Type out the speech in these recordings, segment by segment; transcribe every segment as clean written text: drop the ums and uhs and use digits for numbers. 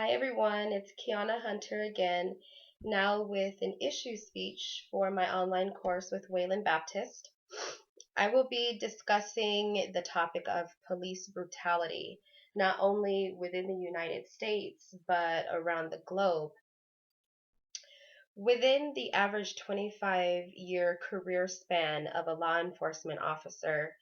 Hi everyone, it's Kiana Hunter again, now with an issue speech for my online course with Wayland Baptist. I will be discussing the topic of police brutality, not only within the United States, but around the globe. Within the average 25-year career span of a law enforcement officer,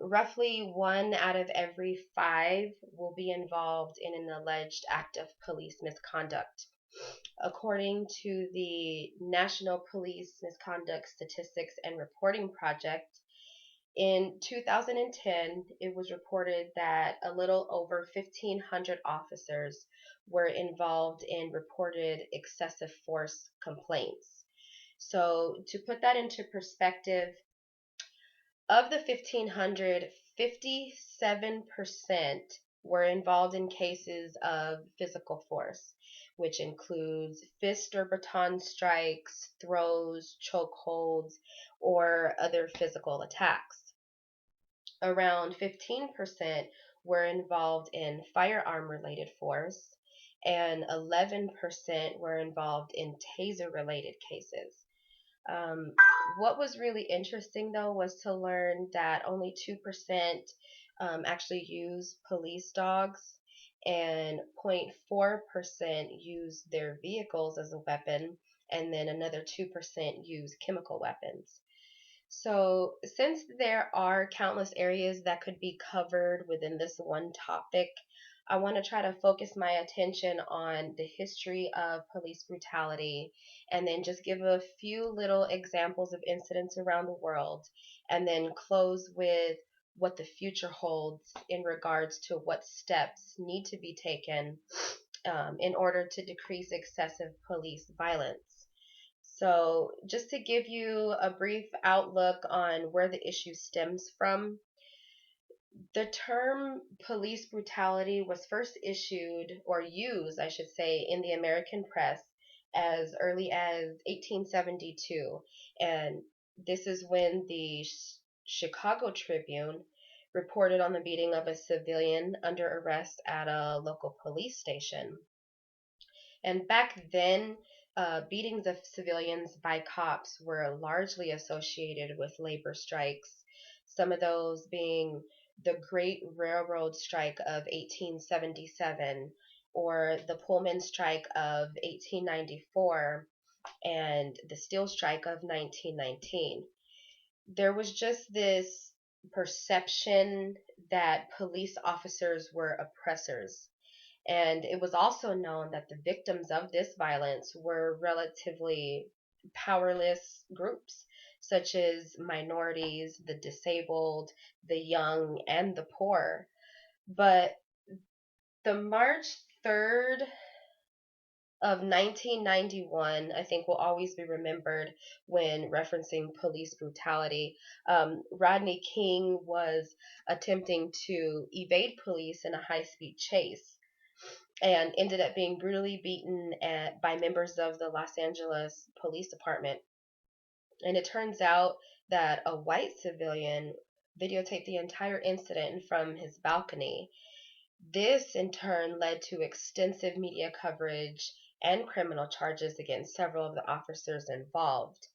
roughly one out of every five will be involved in an alleged act of police misconduct. According to the National Police Misconduct Statistics and Reporting Project, in 2010, it was reported that a little over 1,500 officers were involved in reported excessive force complaints. So, to put that into perspective, of the 1,500, 57% were involved in cases of physical force, which includes fist or baton strikes, throws, chokeholds, or other physical attacks. Around 15% were involved in firearm related force, and 11% were involved in taser related cases. Um, what was really interesting though was to learn that only 2% actually use police dogs, and 0.4% use their vehicles as a weapon, and then another 2% use chemical weapons. So, since there are countless areas that could be covered within this one topic, I want to try to focus my attention on the history of police brutality and then just give a few little examples of incidents around the world and then close with what the future holds in regards to what steps need to be taken in order to decrease excessive police violence. So, just to give you a brief outlook on where the issue stems from, the term police brutality was first issued, or used, I should say, in the American press as early as 1872. And this is when the Chicago Tribune reported on the beating of a civilian under arrest at a local police station. And back then, beatings of civilians by cops were largely associated with labor strikes, some of those being the Great Railroad Strike of 1877 or the Pullman Strike of 1894 and the Steel Strike of 1919. There was just this perception that police officers were oppressors, and it was also known that the victims of this violence were relatively powerless groups, such as minorities, the disabled, the young, and the poor. But the March 3rd of 1991, I think, will always be remembered when referencing police brutality. Rodney King was attempting to evade police in a high speed chase and ended up being brutally beaten by members of the Los Angeles Police Department. And it turns out that a white civilian videotaped the entire incident from his balcony. This, in turn, led to extensive media coverage and criminal charges against several of the officers involved.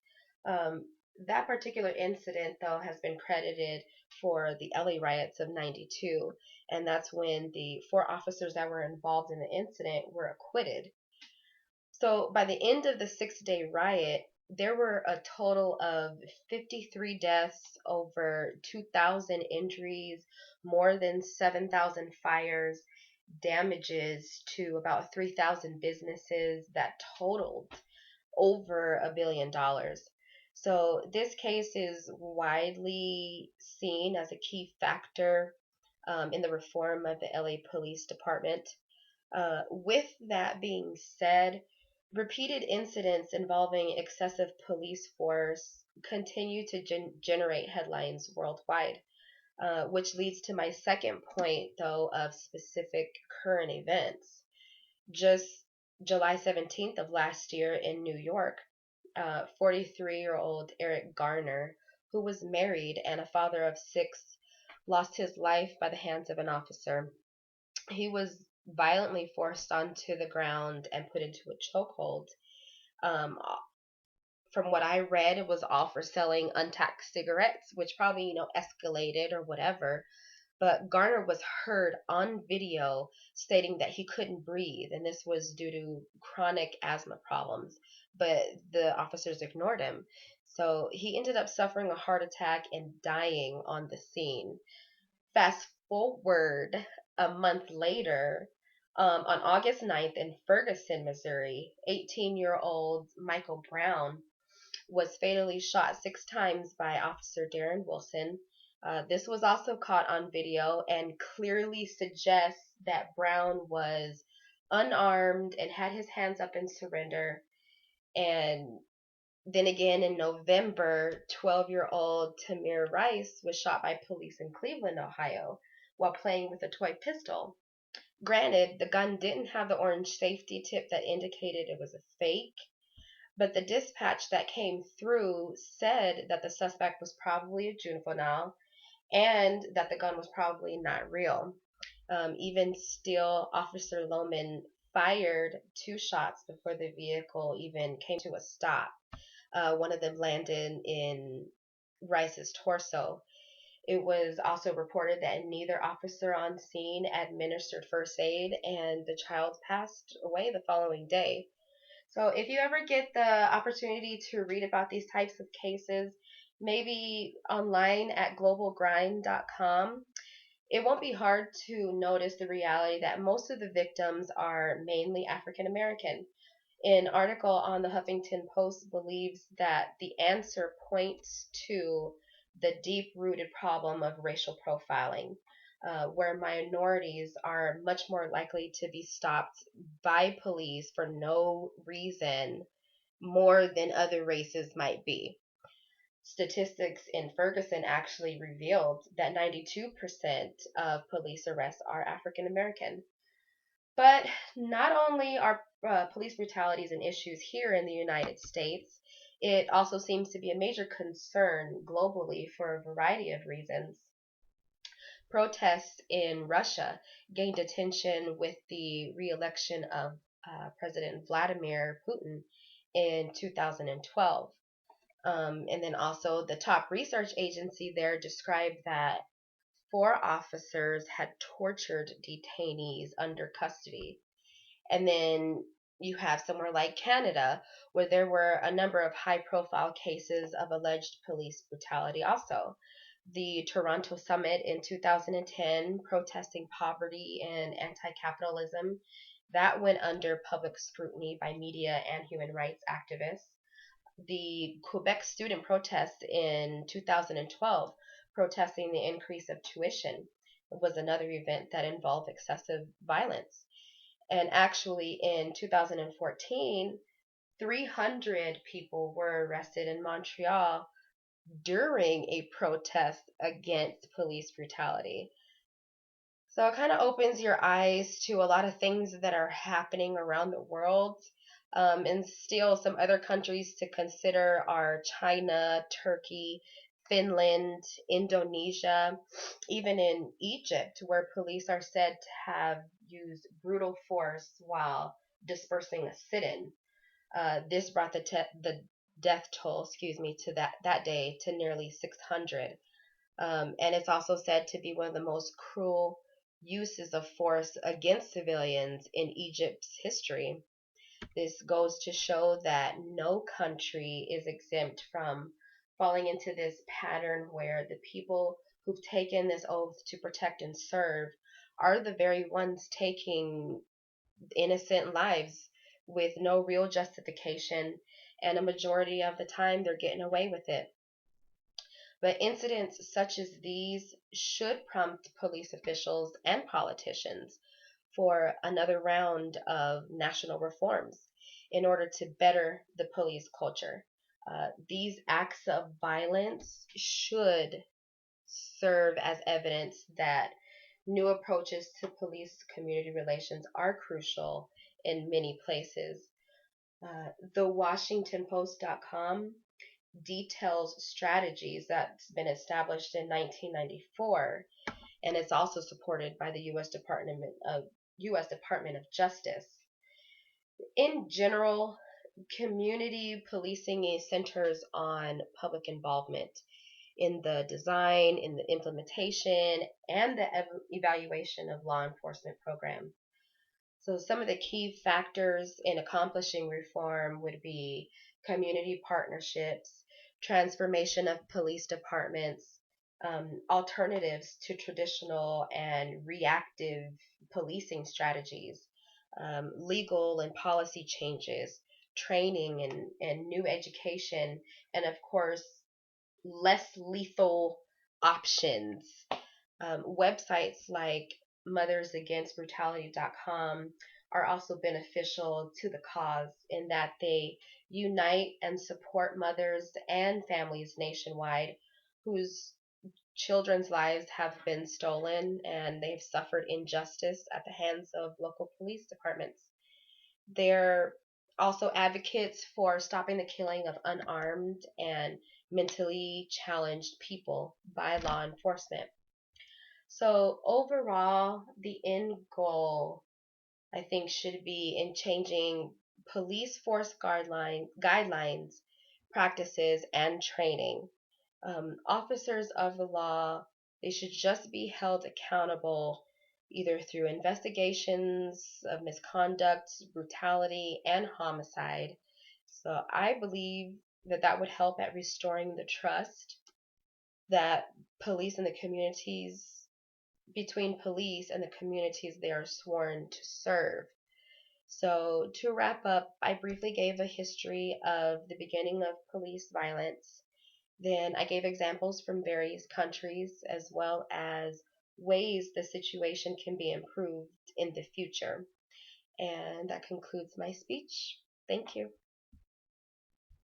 Um, that particular incident, though, has been credited for the LA riots of 92, and that's when the four officers that were involved in the incident were acquitted. So by the end of the 6 day riot, there were a total of 53 deaths, over 2,000 injuries, more than 7,000 fires, damages to about 3,000 businesses that totaled over $1 billion. So this case is widely seen as a key factor in the reform of the LA Police Department. With that being said, repeated incidents involving excessive police force continue to generate headlines worldwide, which leads to my second point, though, of specific current events. Just July 17th of last year in New York, 43-year-old Eric Garner, who was married and a father of six, lost his life by the hands of an officer. He was violently forced onto the ground and put into a chokehold. Um, from what I read, it was all for selling untaxed cigarettes, which probably, escalated or whatever. But Garner was heard on video stating that he couldn't breathe, and this was due to chronic asthma problems. But the officers ignored him. So he ended up suffering a heart attack and dying on the scene. Fast forward a month later, on August 9th in Ferguson, Missouri, 18-year-old Michael Brown was fatally shot 6 times by Officer Darren Wilson. This was also caught on video and clearly suggests that Brown was unarmed and had his hands up in surrender. And then again in November, 12-year-old Tamir Rice was shot by police in Cleveland, Ohio, while playing with a toy pistol. Granted, the gun didn't have the orange safety tip that indicated it was a fake, but the dispatch that came through said that the suspect was probably a juvenile and that the gun was probably not real. Even still, Officer Lohman fired 2 shots before the vehicle even came to a stop. One of them landed in Rice's torso. It was also reported that neither officer on scene administered first aid, and the child passed away the following day. So if you ever get the opportunity to read about these types of cases, maybe online at globalgrind.com, it won't be hard to notice the reality that most of the victims are mainly African American. An article on the Huffington Post believes that the answer points to the deep rooted problem of racial profiling, where minorities are much more likely to be stopped by police for no reason more than other races might be. Statistics in Ferguson actually revealed that 92% of police arrests are African American. But not only are police brutalities an issue here in the United States, it also seems to be a major concern globally for a variety of reasons. Protests in Russia gained attention with the re-election of President Vladimir Putin in 2012. And then also the top research agency there described that 4 officers had tortured detainees under custody. And then you have somewhere like Canada, where there were a number of high profile cases of alleged police brutality also. The Toronto Summit in 2010, protesting poverty and anti capitalism, that went under public scrutiny by media and human rights activists. The Quebec student protest in 2012, protesting the increase of tuition, was another event that involved excessive violence. And actually, in 2014, 300 people were arrested in Montreal during a protest against police brutality. So it kind of opens your eyes to a lot of things that are happening around the world. And still, some other countries to consider are China, Turkey, Finland, Indonesia, even in Egypt, where police are said to have used brutal force while dispersing a sit-in. This brought the death toll, to that day to nearly 600. And it's also said to be one of the most cruel uses of force against civilians in Egypt's history. This goes to show that no country is exempt from falling into this pattern where the people who've taken this oath to protect and serve are the very ones taking innocent lives with no real justification, and a majority of the time they're getting away with it. But incidents such as these should prompt police officials and politicians for another round of national reforms in order to better the police culture. These acts of violence should serve as evidence that new approaches to police community relations are crucial in many places. TheWashingtonPost.com details strategies that's been established in 1994, and it's also supported by the U.S. Department of U.S. Department of Justice. In general, community policing centers on public involvement in the design, in the implementation, and the evaluation of law enforcement programs. So, some of the key factors in accomplishing reform would be community partnerships, transformation of police departments, alternatives to traditional and reactive policing strategies, legal and policy changes, training and new education, and of course, less lethal options. Websites like mothersagainstbrutality.com are also beneficial to the cause in that they unite and support mothers and families nationwide whose children's lives have been stolen and they've suffered injustice at the hands of local police departments. They're also advocates for stopping the killing of unarmed and mentally challenged people by law enforcement. So overall, the end goal, I think, should be in changing police force guidelines, practices, and training. Officers of the law, they should just be held accountable either through investigations of misconduct, brutality, and homicide. So I believe that that would help at restoring the trust that police and the communities between police and the communities they are sworn to serve. So, to wrap up, I briefly gave a history of the beginning of police violence. Then I gave examples from various countries as well as ways the situation can be improved in the future. And that concludes my speech. Thank you.